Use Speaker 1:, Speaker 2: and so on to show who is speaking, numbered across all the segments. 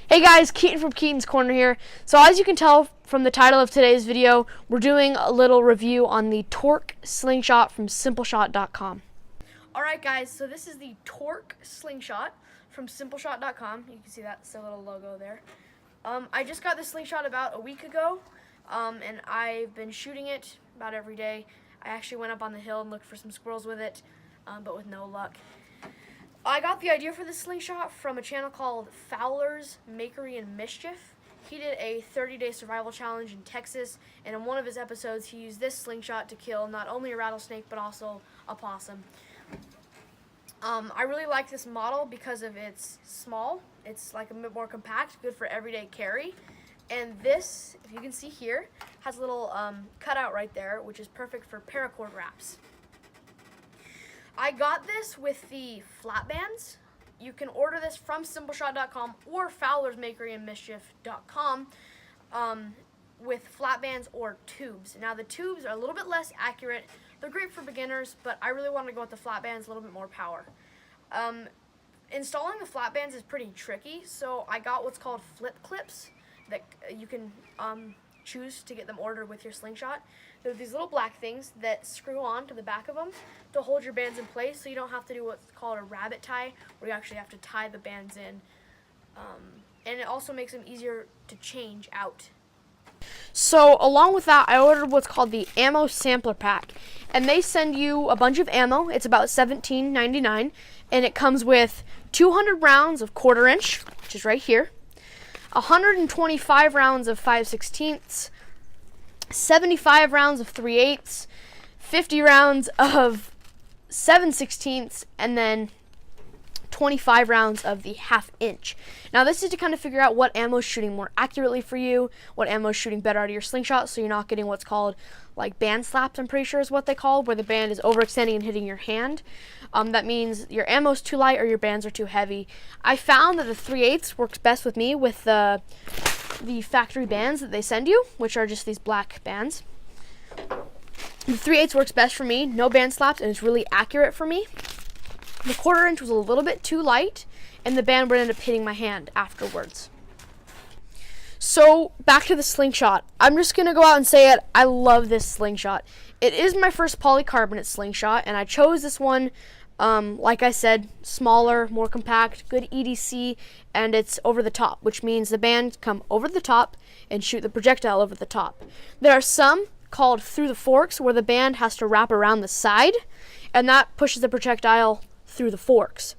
Speaker 1: Hey guys, Keaton from Keaton's Corner here. So as you can tell from the title of today's video, we're doing a little review on the Torque Slingshot from simpleshot.com. Alright guys, so this is the Torque Slingshot from simpleshot.com. You can see that's the little logo there. I just got this slingshot about a week ago, and I've been shooting it about every day. I actually went up on the hill and looked for some squirrels with it, but with no luck. I got the idea for this slingshot from a channel called Fowler's Makery and Mischief. He did a 30-day survival challenge in Texas, and in one of his episodes he used this slingshot to kill not only a rattlesnake but also a possum. I really like this model because of its small. It's like a bit more compact, good for everyday carry. And this, if you can see here, has a little cutout right there, which is perfect for paracord wraps. I got this with the flat bands. You can order this from simpleshot.com or fowlersmakeryandmischief.com with flat bands or tubes. Now the tubes are a little bit less accurate. They're great for beginners, but I really want to go with the flat bands, a little bit more power. Installing the flat bands is pretty tricky, so I got what's called flip clips that you can choose to get them ordered with your slingshot. They're these little black things that screw on to the back of them to hold your bands in place, so you don't have to do what's called a rabbit tie, where you actually have to tie the bands in. And it also makes them easier to change out. So along with that, I ordered what's called the ammo sampler pack, and they send you a bunch of ammo. It's about $17.99, and it comes with 200 rounds of 1/4 inch, which is right here, 125 rounds of 5/16, 75 rounds of 3/8, 50 rounds of 7/16, and then 25 rounds of the 1/2 inch. Now this is to kind of figure out what ammo is shooting more accurately for you, what ammo is shooting better out of your slingshot, so you're not getting what's called like band slaps, I'm pretty sure is what they call, where the band is overextending and hitting your hand. That means your ammo's too light or your bands are too heavy. I found that the 3/8 works best with me with the factory bands that they send you, which are just these black bands. The 3/8 works best for me, no band slaps, and it's really accurate for me. The 1/4 inch was a little bit too light, and the band would end up hitting my hand afterwards. So back to the slingshot. I'm just going to go out and say it. I love this slingshot. It is my first polycarbonate slingshot, and I chose this one, like I said, smaller, more compact, good EDC, and it's over the top, which means the bands come over the top and shoot the projectile over the top. There are some called through the forks where the band has to wrap around the side, and that pushes the projectile through the forks.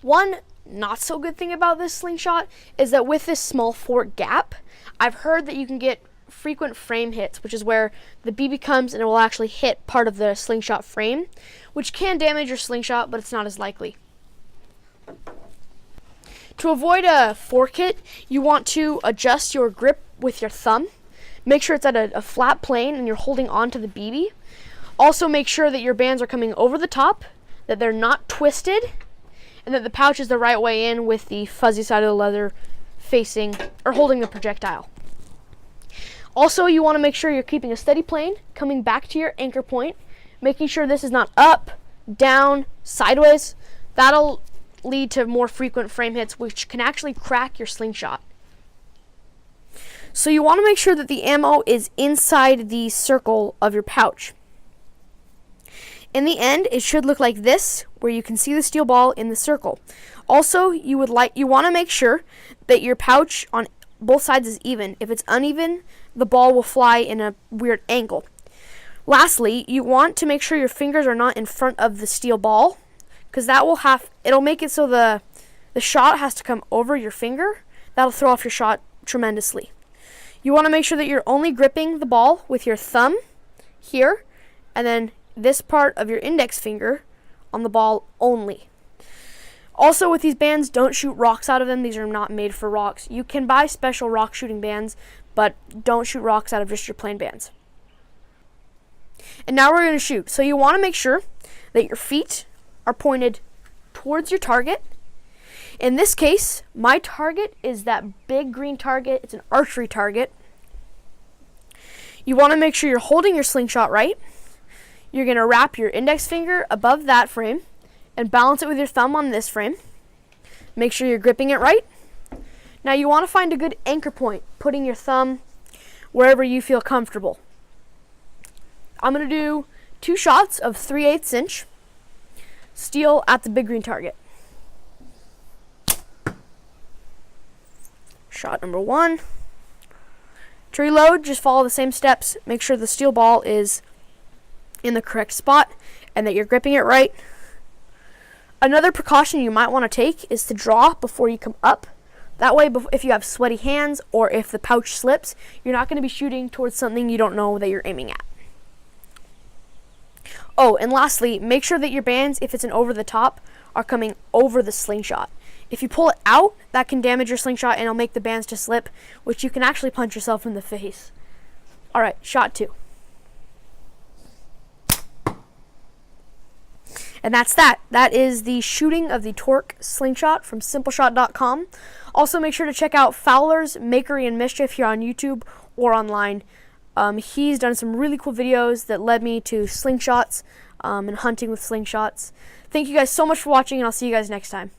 Speaker 1: One not so good thing about this slingshot is that with this small fork gap, I've heard that you can get frequent frame hits, which is where the BB comes and it will actually hit part of the slingshot frame, which can damage your slingshot, but it's not as likely. To avoid a fork hit, you want to adjust your grip with your thumb. Make sure it's at a flat plane and you're holding onto the BB. Also make sure that your bands are coming over the top, that they're not twisted, and that the pouch is the right way in with the fuzzy side of the leather facing or holding the projectile. Also, you want to make sure you're keeping a steady plane, coming back to your anchor point, making sure this is not up, down, sideways. That'll lead to more frequent frame hits, which can actually crack your slingshot. So you want to make sure that the ammo is inside the circle of your pouch. In the end, it should look like this, where you can see the steel ball in the circle. Also, you want to make sure that your pouch on both sides is even. If it's uneven, the ball will fly in a weird angle. Lastly, you want to make sure your fingers are not in front of the steel ball, because it'll make it so the shot has to come over your finger. That'll throw off your shot tremendously. You want to make sure that you're only gripping the ball with your thumb here, and then this part of your index finger on the ball only. Also, with these bands, don't shoot rocks out of them. These are not made for rocks. You can buy special rock shooting bands, but don't shoot rocks out of just your plain bands. And now we're going to shoot. So you want to make sure that your feet are pointed towards your target. In this case, my target is that big green target. It's an archery target. You want to make sure you're holding your slingshot right. You're going to wrap your index finger above that frame and balance it with your thumb on this frame. Make sure you're gripping it right. Now you want to find a good anchor point, putting your thumb wherever you feel comfortable. I'm going to do 2 shots of 3/8 inch steel at the big green target. Shot number 1. To reload, just follow the same steps. Make sure the steel ball is in the correct spot and that you're gripping it right. Another precaution you might want to take is to draw before you come up. That way, if you have sweaty hands or if the pouch slips, you're not going to be shooting towards something you don't know that you're aiming at. Oh, and lastly, make sure that your bands, if it's an over the top, are coming over the slingshot. If you pull it out, that can damage your slingshot and it'll make the bands to slip, which you can actually punch yourself in the face. Alright, shot 2. And that's that. That is the shooting of the Torque slingshot from simpleshot.com. Also, make sure to check out Fowler's Makery and Mischief here on YouTube or online. He's done some really cool videos that led me to slingshots and hunting with slingshots. Thank you guys so much for watching, and I'll see you guys next time.